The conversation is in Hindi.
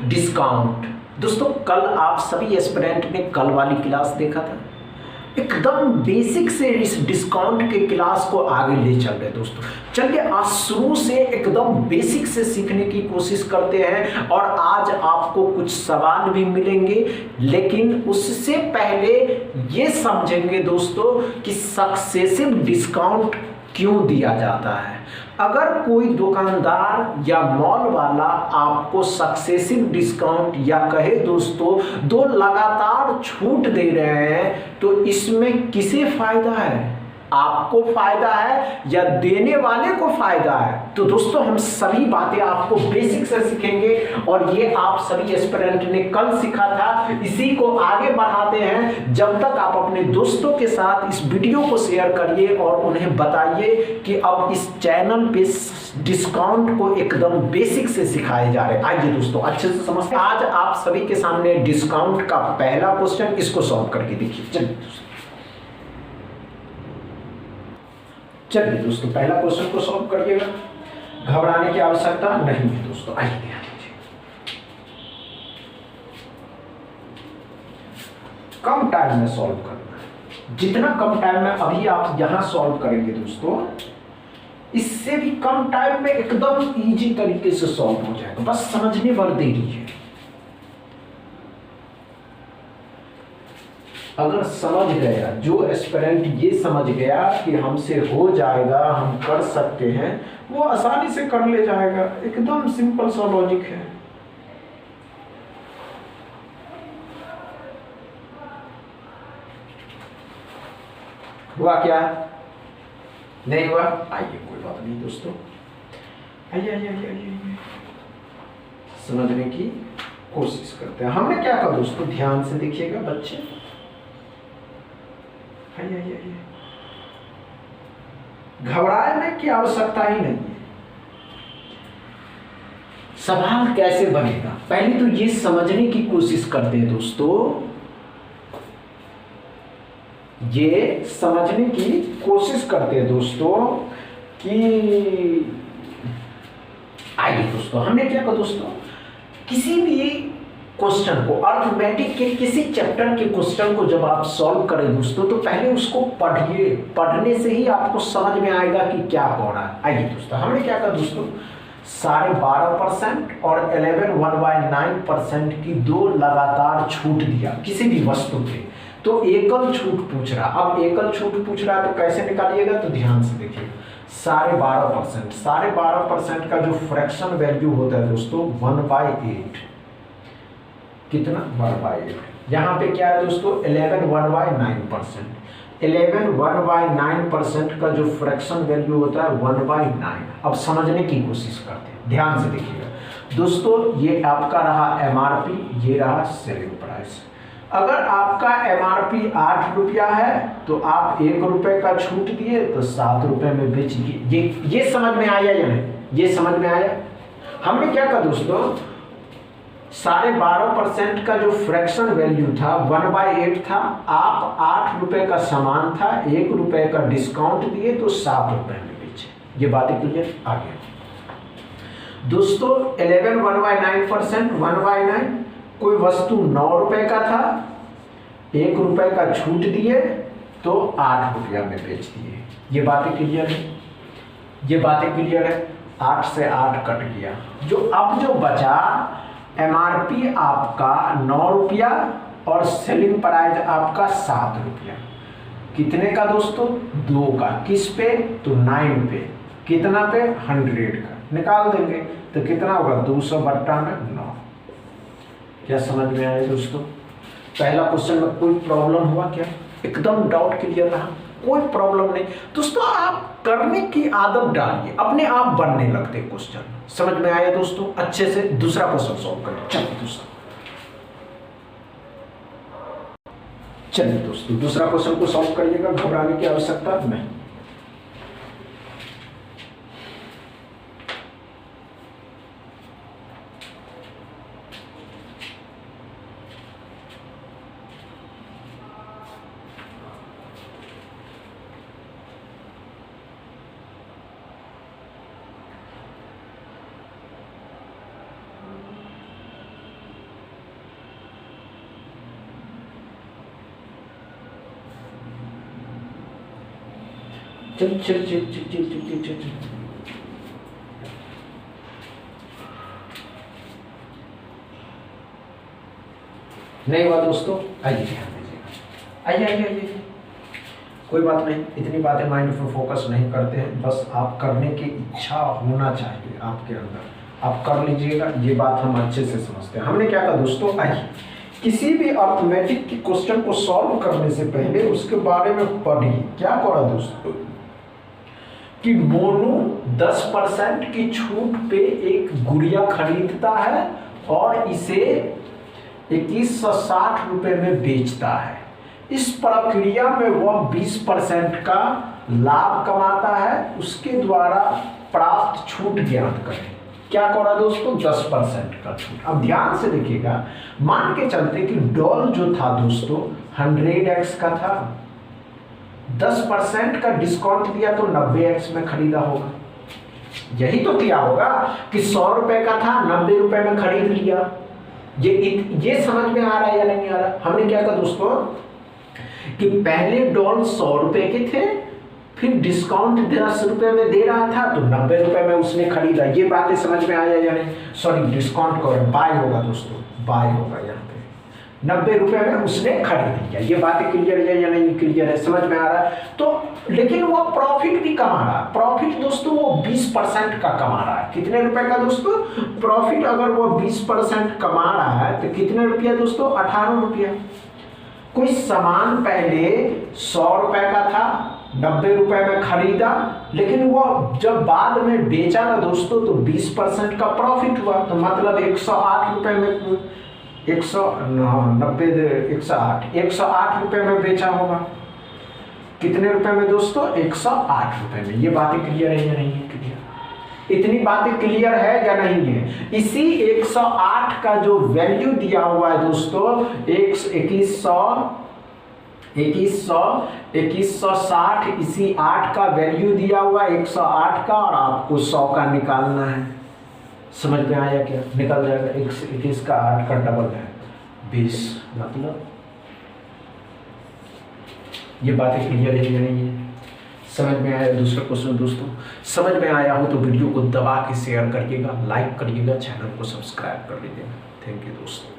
डिस्काउंट। दोस्तों कल आप सभी एस्पिरेंट ने कल वाली क्लास देखा था, एकदम बेसिक से इस डिस्काउंट के क्लास को आगे ले चल रहे दोस्तों। चलिए आज शुरू से एकदम बेसिक से सीखने की कोशिश करते हैं और आज आपको कुछ सवाल भी मिलेंगे, लेकिन उससे पहले ये समझेंगे दोस्तों कि सक्सेसिव डिस्काउंट क्यों दिया जाता है। अगर कोई दुकानदार या मॉल वाला आपको सक्सेसिव डिस्काउंट या कहे दोस्तों दो लगातार छूट दे रहे हैं, तो इसमें किसे फायदा है? आपको फायदा है या देने वाले को फायदा है? तो दोस्तों हम सभी बातें आपको बेसिक से सीखेंगे और ये आप सभी एस्पिरेंट ने कल सीखा था, इसी को आगे बढ़ाते हैं। जब तक आप अपने दोस्तों के साथ इस वीडियो को शेयर करिए और उन्हें बताइए कि अब इस चैनल पे डिस्काउंट को एकदम बेसिक से सिखाए जा रहे हैं। आइए दोस्तों अच्छे से समझते हैं। आज आप सभी के सामने डिस्काउंट का पहला क्वेश्चन, इसको सॉल्व करके देखिए। चलिए दोस्तों पहला क्वेश्चन को सॉल्व करिएगा, घबराने की आवश्यकता नहीं है दोस्तों। आइए ध्यान दीजिए, कम टाइम में सॉल्व करना है। जितना कम टाइम में अभी आप यहां सॉल्व करेंगे दोस्तों, इससे भी कम टाइम में एकदम इजी तरीके से सॉल्व हो जाएगा, बस समझने भर देरी है। अगर समझ गया जो एस्पिरेंट ये समझ गया कि हमसे हो जाएगा, हम कर सकते हैं, वो आसानी से कर ले जाएगा। एकदम सिंपल सा लॉजिक है। हुआ क्या? नहीं हुआ? आइए कोई बात नहीं दोस्तों, आइए आइए आइए आइए समझने की कोशिश करते हैं। हमने क्या कहा दोस्तों, ध्यान से देखिएगा बच्चे। घबराने की आवश्यकता ही नहीं है। सवाल कैसे बनेगा पहले तो ये समझने की कोशिश करते हैं दोस्तों, ये समझने की कोशिश करते हैं दोस्तों कि आइए दोस्तों हमने क्या कहा दोस्तों, किसी भी क्वेश्चन को, अर्थमेटिक के किसी चैप्टर के क्वेश्चन को जब आप सॉल्व करें दोस्तों, तो पहले उसको पढ़िए। पढ़ने से ही आपको समझ में आएगा कि क्या हो रहा है। आइए दोस्तों हमने क्या कहा दोस्तों, 12.5% और 11.9% की दो लगातार छूट दिया किसी भी वस्तु पे, तो एकल छूट पूछ रहा। अब एकल छूट पूछ रहा है तो कैसे निकालिएगा, तो ध्यान से देखिएगा। 12.5% का जो फ्रैक्शन वैल्यू होता है दोस्तों 1/8, कितना 1/8। यहाँ पे क्या है दोस्तों 11/9%। 11/9% का जो फ्रैक्शन वैल्यू होता है 1/9। अब समझने की कोशिश करते हैं, ध्यान से देखिएगा दोस्तों। ये आपका रहा एमआरपी, ये रहा सेलिंग प्राइस। अगर आपका एमआरपी 8 रुपया है तो आप 1 रुपए का छूट दिए तो 7 रुपए में बेच दिए। ये समझ में आया या नहीं? ये समझ में आया। हमने क्या कहा दोस्तों, 12.5% का जो फ्रैक्शन वैल्यू था 1/8 था। आप 8 रुपए का सामान था, 1 रुपए का डिस्काउंट दिए तो 7 रुपए में बेचे। ये बातें क्लियर? आगे दोस्तों 11/9%, 1/9, कोई वस्तु 9 रुपए का था, 1 रुपए का छूट दिए तो 8 रुपया में बेच दिए। ये बातें क्लियर है? ये बातें क्लियर है। 8 से 8 कट गया, जो अब जो बचा एमआरपी आपका 9 रुपया और सेलिंग प्राइस आपका 7 रुपया। कितने का दोस्तों? 2 का। किस पे? तो 9 पे। कितना पे? 100 का। निकाल देंगे तो कितना होगा 200/9। क्या समझ में आया दोस्तों? पहला क्वेश्चन में कोई प्रॉब्लम हुआ क्या? एकदम डाउट क्लियर रहा, कोई प्रॉब्लम नहीं दोस्तों। आप करने की आदत डालिए, अपने आप बनने लगते क्वेश्चन। समझ में आया दोस्तों? अच्छे से दूसरा क्वेश्चन सॉल्व करें। चलिए दोस्तों दूसरा क्वेश्चन को सॉल्व करिएगा, घबराने की आवश्यकता नहीं। चल चल चल चल चल चल चल चल। नहीं हुआ दोस्तों, आइए ध्यान दीजिएगा, आइए आइए आइए। कोई बात नहीं, इतनी बातें माइंड पर फोकस नहीं करते हैं, बस आप करने की इच्छा होना चाहिए आपके अंदर, आप कर लीजिएगा। ये बात हम अच्छे से समझते हैं। हमने क्या कहा दोस्तों, आइए किसी भी अर्थमेटिक की क्वेश्चन को सॉल्व करने से पहले उसके बारे में पढ़िए। क्या पढ़ा दोस्तों कि मोनू 10% की छूट पे एक गुड़िया खरीदता है और इसे 2160 रुपये में बेचता है। इस प्रक्रिया में वह 20% का लाभ कमाता है, उसके द्वारा प्राप्त छूट ज्ञात करें। क्या करा दोस्तों, 10% का छूट। अब ध्यान से देखिएगा, मान के चलते कि डॉल जो था दोस्तों 100x का था, 10% का डिस्काउंट दिया तो 90x में खरीदा होगा। यही तो किया होगा कि 100 रुपए का था, 90 रुपए में खरीद लिया। ये समझ में आ रहा है या नहीं आ रहा। हमने क्या कहा दोस्तों कि पहले डॉल 100 रुपए के थे, फिर डिस्काउंट 10 रुपए में दे रहा था तो 90 रुपए में उसने खरीदा। ये बातें समझ में आया या नहीं। सॉरी, डिस्काउंट को बाय होगा दोस्तों, बाय होगा यहाँ पे। 90 रुपए में उसने खरीद लिया। ये बातें क्लियर है या नहीं क्लियर है, समझ में आ रहा है। तो लेकिन वो प्रॉफिट भी कमा रहा है। प्रॉफिट दोस्तों वो 20% का कमा रहा है। कितने रुपए का दोस्तों प्रॉफिट? अगर वो 20% कमा रहा है तो कितने रुपया दोस्तों, 18 रुपया। कोई सामान पहले 100 रुपए का था, 90 रुपए में खरीदा, लेकिन वो जब बाद में बेचा ना दोस्तों तो 20% का प्रॉफिट हुआ। तो मतलब 108 रुपए में 108 रुपए में बेचा होगा। कितने रुपए में दोस्तों, 108 रुपए में। ये बातें क्लियर है या नहीं है क्लियर? इतनी बातें क्लियर है या नहीं है? इसी 108 का जो वैल्यू दिया हुआ है दोस्तों 2160, इसी 8 का वैल्यू दिया हुआ 108 का, और आपको 100 का निकालना है। समझ में आया क्या? निकल जाएगा। 21 का 8 का डबल है 20। मतलब ये बातें क्लियर है या नहीं है? समझ में आया? दूसरा क्वेश्चन दोस्तों, समझ में आया हो तो वीडियो को दबा के शेयर करिएगा, लाइक करिएगा, चैनल को सब्सक्राइब कर लीजिएगा। थैंक यू दोस्तों।